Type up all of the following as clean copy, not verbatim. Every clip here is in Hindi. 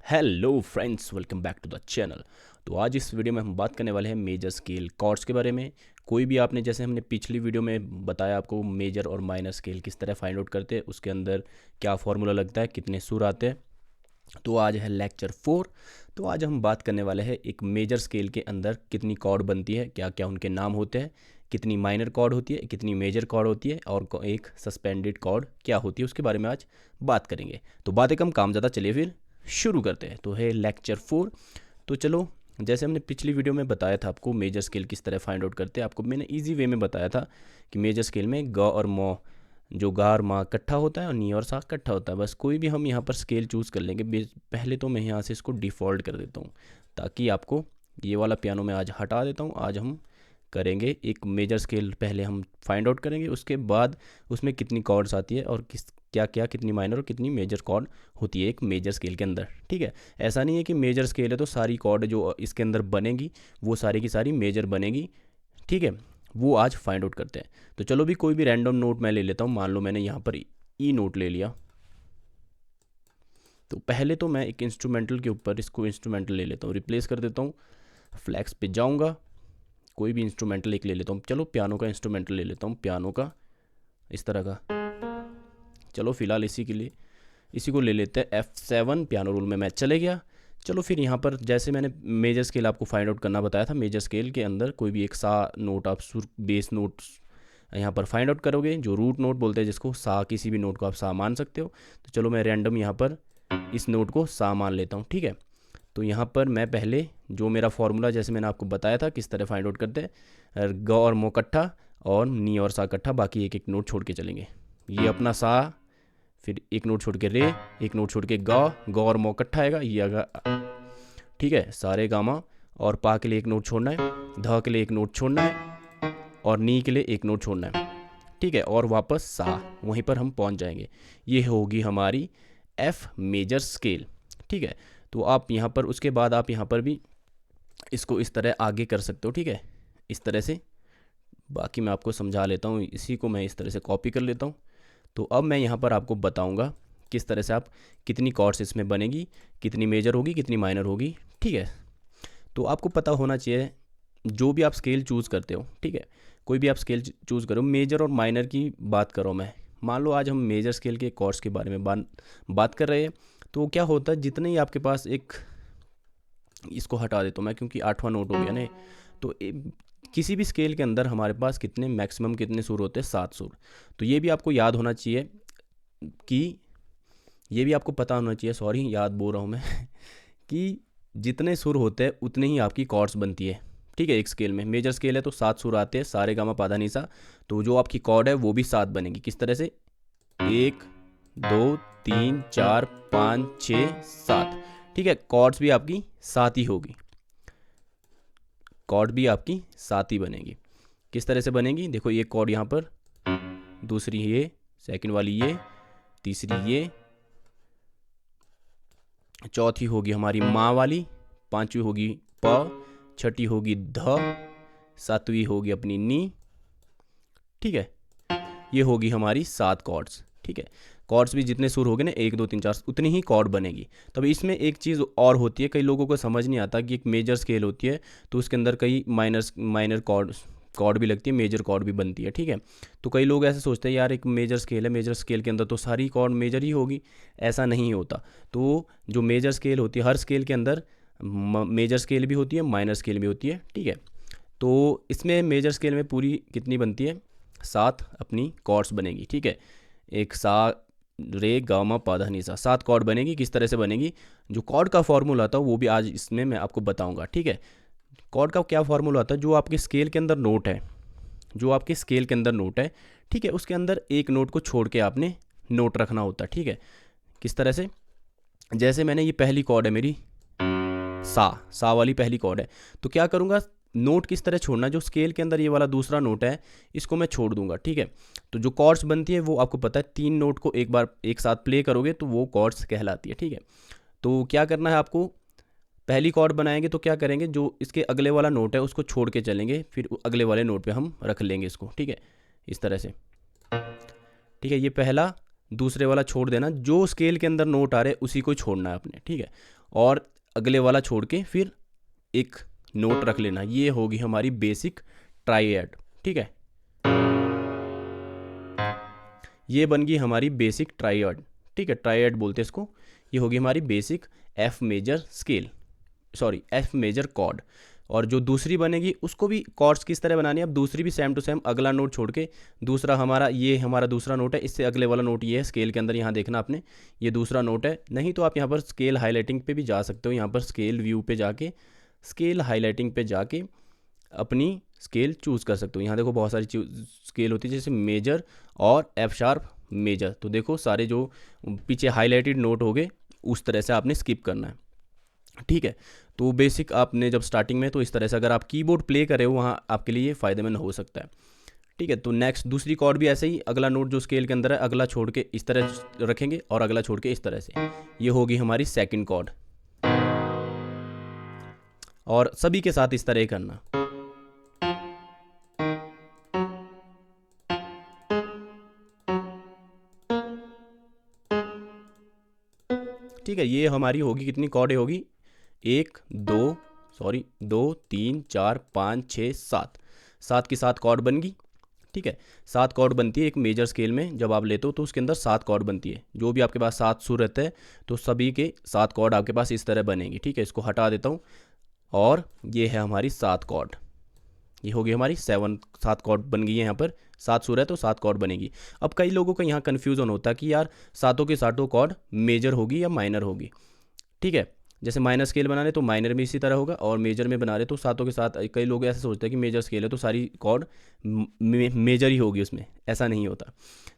Hello friends, welcome back to the channel. तो आज इस वीडियो में हम बात करने वाले हैं मेजर स्केल कॉर्ड्स के बारे में। कोई भी आपने, जैसे हमने पिछली वीडियो में बताया आपको मेजर और माइनर स्केल किस तरह फाइंड आउट करते हैं, उसके अंदर क्या फार्मूला लगता है, कितने सुर आते हैं। तो आज है लेक्चर 4। तो आज हम बात करने वाले हैं एक मेजर स्केल के अंदर कितनी कॉर्ड बनती है, क्या क्या उनके नाम होते हैं, कितनी माइनर कॉर्ड होती है, कितनी मेजर कॉर्ड होती है और एक सस्पेंडेड कॉर्ड क्या होती है, उसके बारे में आज बात करेंगे। तो बातें कम काम ज़्यादा, चलिए फिर शुरू करते हैं। तो है लेक्चर 4। तो चलो, जैसे हमने पिछली वीडियो में बताया था आपको मेजर स्केल किस तरह फाइंड आउट करते हैं, आपको मैंने इजी वे में बताया था कि मेजर स्केल में ग और मो, जो गा और मा इकट्ठा होता है और नी और सा इकट्ठा होता है। बस कोई भी हम यहाँ पर स्केल चूज़ कर लेंगे। पहले तो मैं यहाँ से इसको डिफ़ॉल्ट कर देता हूँ ताकि आपको ये वाला पियानो मैं आज हटा देता हूँ। आज हम करेंगे एक मेजर स्केल, पहले हम फाइंड आउट करेंगे, उसके बाद उसमें कितनी कॉर्ड्स आती है और क्या क्या कितनी माइनर और कितनी मेजर कॉर्ड होती है एक मेजर स्केल के अंदर। ठीक है, ऐसा नहीं है कि मेजर स्केल है तो सारी कॉर्ड जो इसके अंदर बनेगी वो सारी की सारी मेजर बनेगी। ठीक है, वो आज फाइंड आउट करते हैं। तो चलो भी कोई भी रैंडम नोट मैं ले लेता हूँ। मान लो मैंने यहाँ पर ई नोट ले लिया। तो पहले तो मैं एक इंस्ट्रूमेंटल के ऊपर इसको इंस्ट्रूमेंटल ले लेता हूँ, रिप्लेस कर देता हूँ। फ्लैक्स पे जाऊँगा, कोई भी इंस्ट्रूमेंटल एक ले लेता हूँ। चलो पियानो का इंस्ट्रूमेंटल ले लेता हूँ, पियानो का इस तरह का। चलो फिलहाल इसी के लिए इसी को ले लेते हैं F7। पियानो रोल में मैं चले गया। चलो फिर यहाँ पर जैसे मैंने मेजर स्केल आपको फाइंड आउट करना बताया था, मेजर स्केल के अंदर कोई भी एक सा नोट आप सुर बेस नोट यहाँ पर फाइंड आउट करोगे, जो रूट नोट बोलते हैं जिसको, सा किसी भी नोट को आप सा मान सकते हो। तो चलो मैं रैंडम यहाँ पर इस नोट को सा मान लेता हूँ। ठीक है, तो यहाँ पर मैं पहले जो मेरा फॉर्मूला जैसे मैंने आपको बताया था किस तरह फाइंड आउट करते हैं, ग और मो इकट्ठा और नी और सा इकट्ठा, बाकी एक एक नोट छोड़ के चलेंगे। ये अपना सा, फिर एक नोट छोड़ के रे, एक नोट छोड़ के ग और मो इकट्ठा आएगा, ये आएगा। ठीक है, सारे गामा और पा के लिए एक नोट छोड़ना है, ध के लिए एक नोट छोड़ना है और नी के लिए एक नोट छोड़ना है। ठीक है, और वापस सा, वहीं पर हम पहुंच जाएंगे। ये होगी हमारी एफ मेजर स्केल। ठीक है, तो आप यहाँ पर उसके बाद आप यहाँ पर भी इसको इस तरह आगे कर सकते हो। ठीक है, इस तरह से। बाकी मैं आपको समझा लेता हूँ, इसी को मैं इस तरह से कॉपी कर लेता हूँ। तो अब मैं यहाँ पर आपको बताऊँगा किस तरह से आप कितनी कॉर्ड्स इसमें बनेगी, कितनी मेजर होगी, कितनी माइनर होगी। ठीक है, तो आपको पता होना चाहिए जो भी आप स्केल चूज़ करते हो। ठीक है, कोई भी आप स्केल चूज़ करो, मेजर और माइनर की बात करो। मैं मान लो आज हम मेजर स्केल के कॉर्ड्स के बारे में बात कर रहे हैं। तो क्या होता है, जितने ही आपके पास एक, इसको हटा देता हूँ मैं क्योंकि 8वां नोट हो गया ना। तो किसी भी स्केल के अंदर हमारे पास कितने मैक्सिमम कितने सुर होते हैं, 7 सुर। तो ये भी आपको याद होना चाहिए कि ये भी आपको पता होना चाहिए, सॉरी याद बोल रहा हूँ मैं कि जितने सुर होते हैं उतने ही आपकी कॉर्ड्स बनती है। ठीक है, एक स्केल में मेजर स्केल है तो 7 सुर आते हैं, सारे गामा पाधा निसा। तो जो आपकी कॉर्ड है वो भी 7 बनेगी। किस तरह से, 1 2 3 4 5 6 7। ठीक है, कॉर्ड्स भी आपकी 7 ही होगी, कॉर्ड भी आपकी 7 ही बनेगी। किस तरह से बनेगी, देखो ये कॉर्ड यहाँ पर, दूसरी ये, सेकंड वाली ये, तीसरी ये, चौथी होगी हमारी माँ वाली, पांचवी होगी प, छठी होगी ध, सातवीं होगी अपनी नी। ठीक है, ये होगी हमारी 7 कॉर्ड्स। ठीक है, कॉर्ड्स भी जितने सुर होंगे ना, 1 2 3 4, उतनी ही कॉर्ड बनेगी। तब इसमें एक चीज़ और होती है, कई लोगों को समझ नहीं आता कि एक मेजर स्केल होती है तो उसके अंदर कई माइनर कॉर्ड भी लगती है, मेजर कॉर्ड भी बनती है। ठीक है, तो कई लोग ऐसे सोचते हैं यार एक मेजर स्केल है, मेजर स्केल के अंदर तो सारी कॉर्ड मेजर ही होगी। ऐसा नहीं होता। तो जो मेजर स्केल होती है, हर स्केल के अंदर मेजर स्केल भी होती है, माइनर स्केल भी होती है। ठीक है, तो इसमें मेजर स्केल में पूरी कितनी बनती है, 7 अपनी कॉर्ड्स बनेगी। ठीक है, एक सा रे गामा पाधा निसा, 7 कॉर्ड बनेगी। किस तरह से बनेगी, जो कॉर्ड का फॉर्मूला था वो भी आज इसमें मैं आपको बताऊंगा। ठीक है, कॉर्ड का क्या फॉर्मूला होता है, जो आपके स्केल के अंदर नोट है, जो आपके स्केल के अंदर नोट है, ठीक है, उसके अंदर एक नोट को छोड़ के आपने नोट रखना होता है। ठीक है, किस तरह से, जैसे मैंने ये पहली कॉर्ड है मेरी सा वाली पहली कॉर्ड है, तो क्या करूँगा, नोट किस तरह छोड़ना, जो स्केल के अंदर ये वाला दूसरा नोट है इसको मैं छोड़ दूंगा। ठीक है, तो जो कॉर्ड्स बनती है वो आपको पता है, 3 नोट को एक बार एक साथ प्ले करोगे तो वो कॉर्ड्स कहलाती है। ठीक है, तो क्या करना है आपको, पहली कॉर्ड बनाएंगे तो क्या करेंगे, जो इसके अगले वाला नोट है उसको छोड़ के चलेंगे, फिर अगले वाले नोट पे हम रख लेंगे इसको। ठीक है, इस तरह से। ठीक है, ये पहला, दूसरे वाला छोड़ देना, जो स्केल के अंदर नोट आ रहे उसी को छोड़ना है आपने। ठीक है, और अगले वाला छोड़ के फिर एक नोट रख लेना। ये होगी हमारी बेसिक ट्राइएड, ठीक है, ये बन गई हमारी बेसिक ट्राइएड, ठीक है, ट्राइएड बोलते हैं इसको। ये होगी हमारी basic F major scale, sorry F major chord. और जो दूसरी बनेगी उसको भी कॉर्ड्स किस तरह बनानी है, अब दूसरी भी सेम टू सेम, अगला नोट छोड़ के दूसरा हमारा, ये हमारा दूसरा नोट है, इससे अगले वाला नोट ये है स्केल के अंदर, यहाँ देखना आपने ये दूसरा नोट है। नहीं तो आप यहाँ पर स्केल हाईलाइटिंग पे भी जा सकते हो, यहाँ पर स्केल व्यू पे जाके स्केल हाईलाइटिंग पे जाके अपनी स्केल चूज़ कर सकते हो। यहाँ देखो बहुत सारी स्केल होती है, जैसे मेजर और एफ शार्प मेजर। तो देखो सारे जो पीछे हाईलाइटेड नोट हो गए उस तरह से आपने स्किप करना है, ठीक है। तो बेसिक आपने जब स्टार्टिंग में, तो इस तरह से अगर आप कीबोर्ड प्ले करे हो वहाँ आपके लिए फ़ायदेमंद हो सकता है, ठीक है। तो नेक्स्ट दूसरी कॉर्ड भी ऐसे ही, अगला नोट जो स्केल के अंदर है अगला छोड़ के इस तरह रखेंगे और अगला छोड़ के इस तरह से, ये होगी हमारी सेकंड कॉर्ड। और सभी के साथ इस तरह ही करना, ठीक है। ये हमारी होगी कितनी कॉर्डें होगी, 1 2 सॉरी 2 3 4 5 6 7, 7 की 7 कॉर्ड बन गई, ठीक है। 7 कॉर्ड बनती है एक मेजर स्केल में, जब आप लेते हो तो उसके अंदर 7 कॉर्ड बनती है। जो भी आपके पास 7 सुर रहते हैं तो सभी के 7 कॉर्ड आपके पास इस तरह बनेंगी, ठीक है। इसको हटा देता हूँ और ये है हमारी 7 कॉर्ड, ये होगी हमारी 7 कॉर्ड बन गई है। यहाँ पर 7 सुर है तो 7 कॉर्ड बनेगी। अब कई लोगों का यहाँ कन्फ्यूज़न होता है कि यार सातों के सातों कॉर्ड मेजर होगी या माइनर होगी, ठीक है। जैसे माइनर स्केल बना रहे तो माइनर में इसी तरह होगा, और मेजर में बना रहे तो सातों के साथ। कई लोग ऐसे सोचते हैं कि मेजर स्केल है तो सारी कॉर्ड मेजर ही होगी उसमें, ऐसा नहीं होता।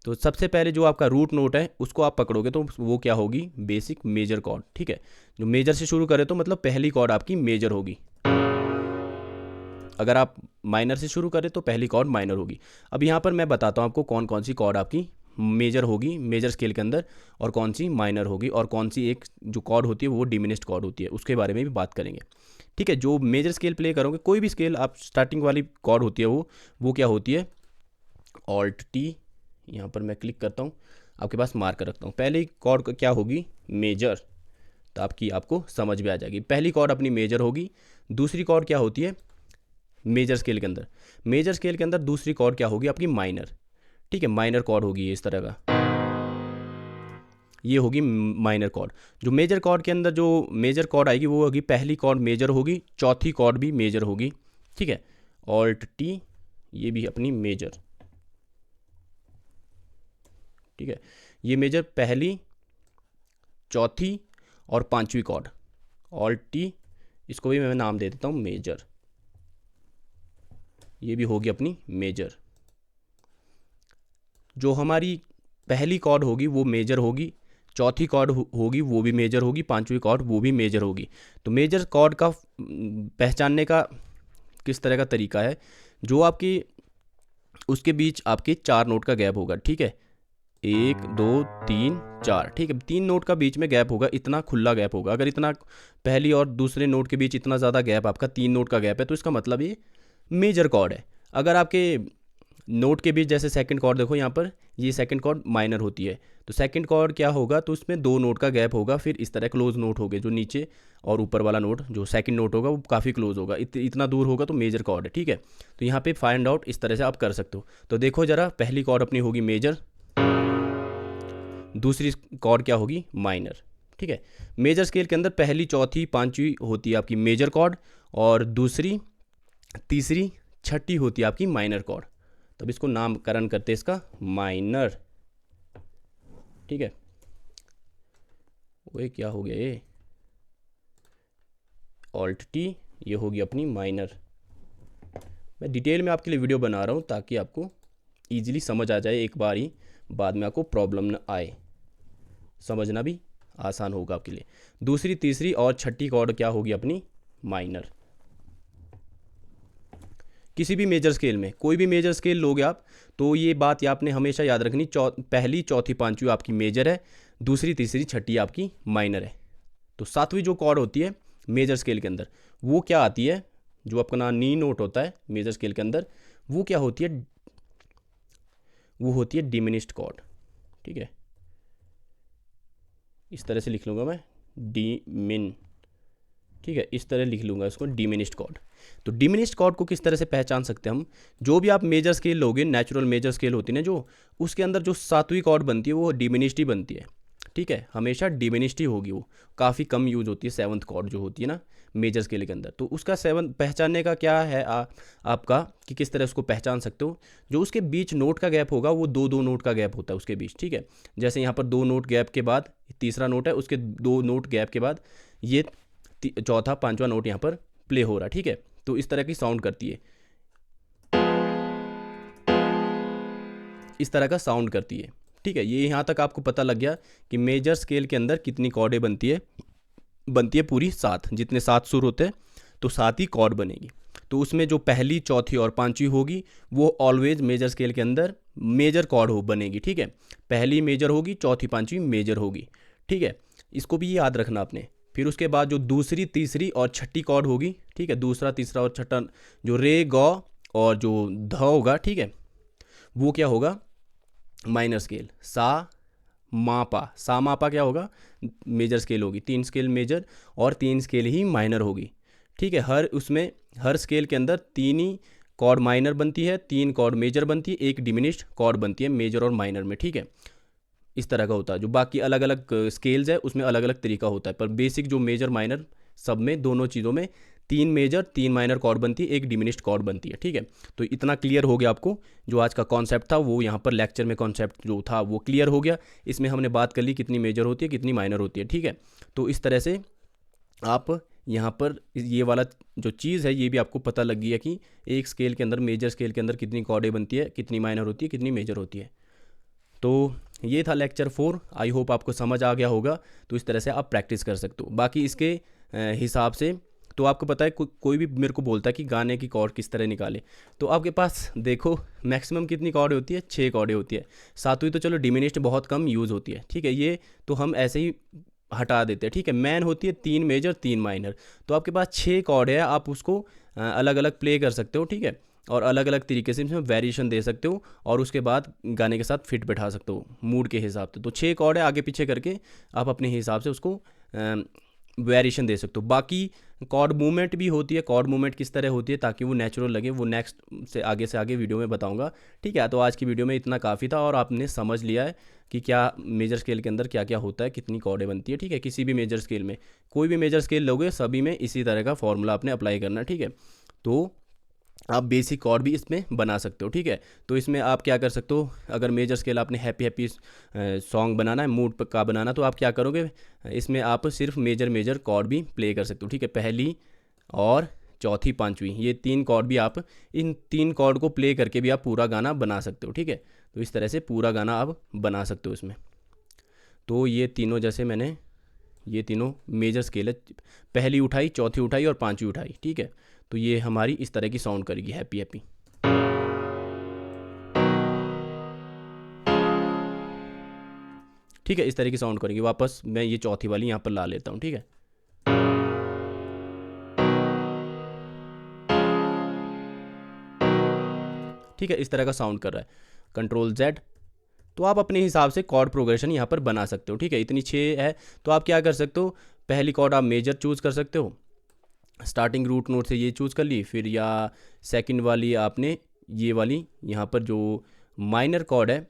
तो सबसे पहले जो आपका रूट नोट है उसको आप पकड़ोगे तो वो क्या होगी, बेसिक मेजर कॉर्ड, ठीक है। जो मेजर से शुरू करें तो मतलब पहली कॉर्ड आपकी मेजर होगी, अगर आप माइनर से शुरू करें तो पहली कॉर्ड माइनर होगी। अब यहाँ पर मैं बताता हूँ आपको कौन कौन सी कॉर्ड आपकी मेजर होगी मेजर स्केल के अंदर, और कौन सी माइनर होगी, और कौन सी एक जो कॉर्ड होती है वो डिमिनिश्ड कॉर्ड होती है, उसके बारे में भी बात करेंगे, ठीक है। जो मेजर स्केल प्ले करोगे, कोई भी स्केल आप स्टार्टिंग वाली कॉर्ड होती है वो क्या होती है, ऑल्ट टी। यहाँ पर मैं क्लिक करता हूँ, आपके पास मार्कर रखता हूँ। पहली कॉर्ड क्या होगी, मेजर, तो आपको समझ में आ जाएगी। पहली कॉर्ड अपनी मेजर होगी। दूसरी कॉर्ड क्या होती है मेजर स्केल के अंदर, मेजर स्केल के अंदर दूसरी कॉर्ड क्या होगी आपकी, माइनर, ठीक है। माइनर कॉर्ड होगी इस तरह का, ये होगी माइनर कॉर्ड। जो मेजर कॉर्ड के अंदर जो मेजर कॉर्ड आएगी वो होगी, पहली कॉर्ड मेजर होगी, चौथी कॉर्ड भी मेजर होगी, ठीक है। ऑल्ट टी, ये भी अपनी मेजर, ठीक है। ये मेजर पहली, चौथी और पांचवी कॉर्ड, ऑल्ट टी, इसको भी मैं नाम दे देता हूँ मेजर, ये भी होगी अपनी मेजर। जो हमारी पहली कॉर्ड होगी वो मेजर होगी, चौथी कॉर्ड होगी वो भी मेजर होगी, पांचवी कॉर्ड वो भी मेजर होगी। तो मेजर कॉर्ड का पहचानने का किस तरह का तरीका है, जो आपकी उसके बीच आपके 4 नोट का गैप होगा, ठीक है। 1 2 3 4, ठीक है। 3 नोट का बीच में गैप होगा, इतना खुला गैप होगा। अगर इतना पहली और दूसरे नोट के बीच इतना ज़्यादा गैप, आपका 3 नोट का गैप है, तो इसका मतलब ये मेजर कॉर्ड है। अगर आपके नोट के बीच, जैसे सेकंड कॉर्ड देखो यहाँ पर, ये सेकंड कॉर्ड माइनर होती है, तो सेकंड कॉर्ड क्या होगा, तो उसमें 2 नोट का गैप होगा, फिर इस तरह क्लोज नोट होगे, जो नीचे और ऊपर वाला नोट जो सेकंड नोट होगा वो काफ़ी क्लोज होगा, इतना दूर होगा तो मेजर कॉर्ड है, ठीक है। तो यहाँ पे फाइंड आउट इस तरह से आप कर सकते हो। तो देखो ज़रा, पहली कॉर्ड अपनी होगी मेजर, दूसरी कॉर्ड क्या होगी, माइनर, ठीक है। मेजर स्केल के अंदर पहली, चौथी, पांचवी होती है आपकी मेजर कॉर्ड, और दूसरी, तीसरी, छठी होती है आपकी माइनर कॉर्ड। तब इसको नामकरण करते हैं इसका माइनर, ठीक है। वो क्या हो गया, ये ऑल्ट टी, ये होगी अपनी माइनर। मैं डिटेल में आपके लिए वीडियो बना रहा हूँ ताकि आपको इजीली समझ आ जाए एक बार ही, बाद में आपको प्रॉब्लम न आए, समझना भी आसान होगा आपके लिए। दूसरी, तीसरी और छठी कॉर्ड क्या होगी अपनी, माइनर। किसी भी मेजर स्केल में, कोई भी मेजर स्केल लोगे आप, तो ये बात आपने हमेशा याद रखनी, पहली, चौथी, पांचवी आपकी मेजर है, दूसरी, तीसरी, छठी आपकी माइनर है। तो सातवीं जो कॉर्ड होती है मेजर स्केल के अंदर, वो क्या आती है, जो अपना नी नोट होता है मेजर स्केल के अंदर, वो क्या होती है, वो होती है डिमिनिश्ड कॉर्ड, ठीक है। इस तरह से लिख लूँगा मैं, डिमिन, ठीक है, इस तरह लिख लूँगा इसको, डिमिनिश्ड कॉर्ड। तो डिमिनिश्ड कॉर्ड को किस तरह से पहचान सकते हैं हम, जो भी आप मेजर स्केल लोगे, नेचुरल मेजर स्केल होती है ना जो, उसके अंदर जो सातवीं कॉर्ड बनती है वो डिमिनिश्ड ही बनती है, ठीक है, हमेशा डिमिनिश्ड ही होगी, वो काफ़ी कम यूज होती है सेवन्थ कॉर्ड जो होती है ना मेजर स्केल के अंदर। तो उसका सेवन पहचानने का क्या है आपका कि किस तरह उसको पहचान सकते हो, जो उसके बीच नोट का गैप होगा वो दो नोट का गैप होता है उसके बीच, ठीक है, जैसे यहाँ पर 2 नोट गैप के बाद तीसरा नोट है, उसके 2 नोट गैप के बाद ये चौथा पांचवा नोट यहाँ पर प्ले हो रहा है, ठीक है। तो इस तरह की साउंड करती है, इस तरह का साउंड करती है, ठीक है। ये यहाँ तक आपको पता लग गया कि मेजर स्केल के अंदर कितनी कॉर्डें बनती है पूरी 7, जितने 7 सुर होते हैं तो 7 ही कॉर्ड बनेगी। तो उसमें जो पहली, चौथी और पांचवी होगी वो ऑलवेज मेजर स्केल के अंदर मेजर कॉर्ड बनेगी, ठीक है। पहली मेजर होगी, चौथी पांचवी मेजर होगी, ठीक है, इसको भी याद रखना आपने। फिर उसके बाद जो दूसरी, तीसरी और छठी कॉर्ड होगी, ठीक है, दूसरा, तीसरा और छठा, जो रे, गौ और जो ध होगा, ठीक है, वो क्या होगा, माइनर स्केल। सा मा पा, सा मा पा क्या होगा, मेजर स्केल होगी, 3 स्केल मेजर और 3 स्केल ही माइनर होगी, ठीक है। हर स्केल के अंदर 3 ही कॉर्ड माइनर बनती है, 3 कॉर्ड मेजर बनती है, 1 डिमिनिश्ड कॉर्ड बनती है मेजर और माइनर में, ठीक है। इस तरह का होता है। जो बाकी अलग अलग स्केल्स है उसमें अलग अलग तरीका होता है, पर बेसिक जो मेजर माइनर सब में, दोनों चीज़ों में 3 मेजर 3 माइनर कॉर्ड बनती है, 1 डिमिनिश्ड कॉर्ड बनती है, ठीक है। तो इतना क्लियर हो गया आपको, जो आज का कॉन्सेप्ट था वो यहाँ पर लेक्चर में कॉन्सेप्ट जो था वो क्लियर हो गया। इसमें हमने बात कर ली कितनी मेजर होती है, कितनी माइनर होती है, ठीक है। तो इस तरह से आप यहाँ पर ये वाला जो चीज़ है ये भी आपको पता लग गया कि एक स्केल के अंदर, मेजर स्केल के अंदर कितनी कॉर्डें बनती है, कितनी माइनर होती है, कितनी मेजर होती है। तो ये था लेक्चर 4, आई होप आपको समझ आ गया होगा। तो इस तरह से आप प्रैक्टिस कर सकते हो। बाकी इसके हिसाब से तो आपको पता है कोई भी मेरे को बोलता है कि गाने की कॉर्ड किस तरह निकाले, तो आपके पास देखो मैक्सिमम कितनी कॉर्ड होती है, 6 कॉर्डें होती है। सातवीं तो चलो डिमिनिश्ड बहुत कम यूज़ होती है, ठीक है, ये तो हम ऐसे ही हटा देते हैं, ठीक है। मैन होती है 3 मेजर 3 माइनर, तो आपके पास 6 कॉर्ड है, आप उसको अलग अलग प्ले कर सकते हो, ठीक है, और अलग अलग तरीके से इसमें वेरिएशन दे सकते हो और उसके बाद गाने के साथ फिट बैठा सकते हो मूड के हिसाब से। तो 6 कॉर्ड है, आगे पीछे करके आप अपने हिसाब से उसको वेरिएशन दे सकते हो। बाकी कॉर्ड मूवमेंट भी होती है, कॉर्ड मूवमेंट किस तरह होती है ताकि वो नेचुरल लगे, वो नेक्स्ट से आगे वीडियो में बताऊंगा, ठीक है। तो आज की वीडियो में इतना काफ़ी था और आपने समझ लिया है कि क्या मेजर स्केल के अंदर क्या क्या होता है, कितनी कॉर्डें बनती है, ठीक है। किसी भी मेजर स्केल में, कोई भी मेजर स्केल लोगे सभी में इसी तरह का फॉर्मूला आपने अप्लाई करना, ठीक है। तो आप बेसिक कॉर्ड भी इसमें बना सकते हो, ठीक है। तो इसमें आप क्या कर सकते हो, अगर मेजर स्केल आपने हैप्पी सॉन्ग बनाना है, मूड का बनाना, तो आप क्या करोगे, इसमें आप सिर्फ मेजर कॉर्ड भी प्ले कर सकते हो, ठीक है। पहली और चौथी पांचवी, ये 3 कॉर्ड भी आप, इन 3 कॉर्ड को प्ले करके भी आप पूरा गाना बना सकते हो, ठीक है। तो इस तरह से पूरा गाना आप बना सकते हो इसमें। तो ये तीनों, जैसे मैंने ये तीनों मेजर स्केल है, पहली उठाई, चौथी उठाई और पांचवी उठाई, ठीक है। तो ये हमारी इस तरह की साउंड करेगी, हैप्पी हैप्पी, ठीक है, इस तरह की साउंड करेगी। वापस मैं ये चौथी वाली यहाँ पर ला लेता हूँ, ठीक है। ठीक है, इस तरह का साउंड कर रहा है, कंट्रोल Z। तो आप अपने हिसाब से कॉर्ड प्रोग्रेशन यहाँ पर बना सकते हो, ठीक है। इतनी 6 है, तो आप क्या कर सकते हो, पहली कॉर्ड आप मेजर चूज़ कर सकते हो, स्टार्टिंग रूट नोट से ये चूज़ कर ली, फिर या सेकंड वाली आपने ये वाली यहाँ पर जो माइनर कॉर्ड है,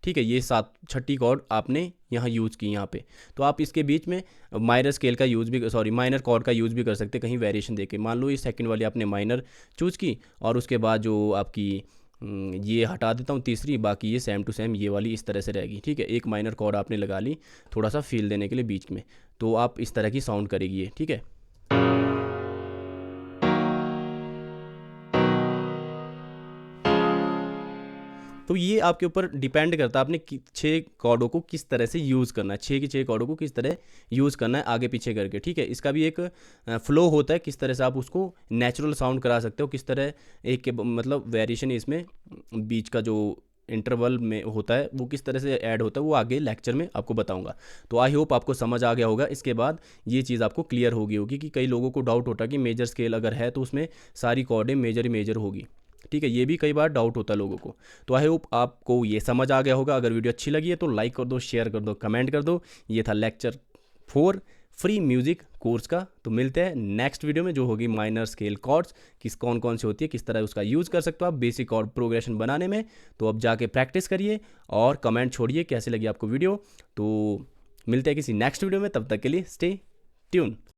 ठीक है, ये छठी कॉर्ड आपने यहाँ यूज़ की यहाँ पे। तो आप इसके बीच में माइनर स्केल का यूज़ भी, सॉरी माइनर कॉर्ड का यूज़ भी कर सकते हैं कहीं वेरिएशन देके। मान लो ये सेकंड वाली आपने माइनर चूज़ की और उसके बाद जो आपकी ये हटा देता हूँ तीसरी, बाकी ये सेम टू सेम ये वाली इस तरह से रहेगी, ठीक है। एक माइनर कॉर्ड आपने लगा ली थोड़ा सा फील देने के लिए बीच में, तो आप इस तरह की साउंड करेगी ये, ठीक है। तो ये आपके ऊपर डिपेंड करता है आपने 6 कॉर्डों को किस तरह से यूज़ करना है, 6 की 6 कॉर्डों को किस तरह यूज़ करना है आगे पीछे करके, ठीक है। इसका भी एक फ्लो होता है, किस तरह से आप उसको नेचुरल साउंड करा सकते हो, किस तरह एक के मतलब वेरिएशन इसमें बीच का जो इंटरवल में होता है वो किस तरह से ऐड होता है, वो आगे लेक्चर में आपको बताऊंगा। तो आई होप आपको समझ आ गया होगा। इसके बाद ये चीज़ आपको क्लियर होगी कि कई लोगों को डाउट होता है कि मेजर स्केल अगर है तो उसमें सारी कॉर्डें मेजर ही मेजर होगी, ठीक है। ये भी कई बार डाउट होता है लोगों को। तो आई होप आपको ये समझ आ गया होगा। अगर वीडियो अच्छी लगी है तो लाइक कर दो, शेयर कर दो, कमेंट कर दो। ये था लेक्चर 4 फ्री म्यूज़िक कोर्स का। तो मिलते हैं नेक्स्ट वीडियो में, जो होगी माइनर स्केल कॉर्ड्स, किस कौन कौन सी होती है, किस तरह उसका यूज़ कर सकते हो आप बेसिक कॉर्ड प्रोग्रेशन बनाने में। तो अब जाके प्रैक्टिस करिए और कमेंट छोड़िए कैसे लगी आपको वीडियो। तो मिलते हैं किसी नेक्स्ट वीडियो में, तब तक के लिए स्टे ट्यून।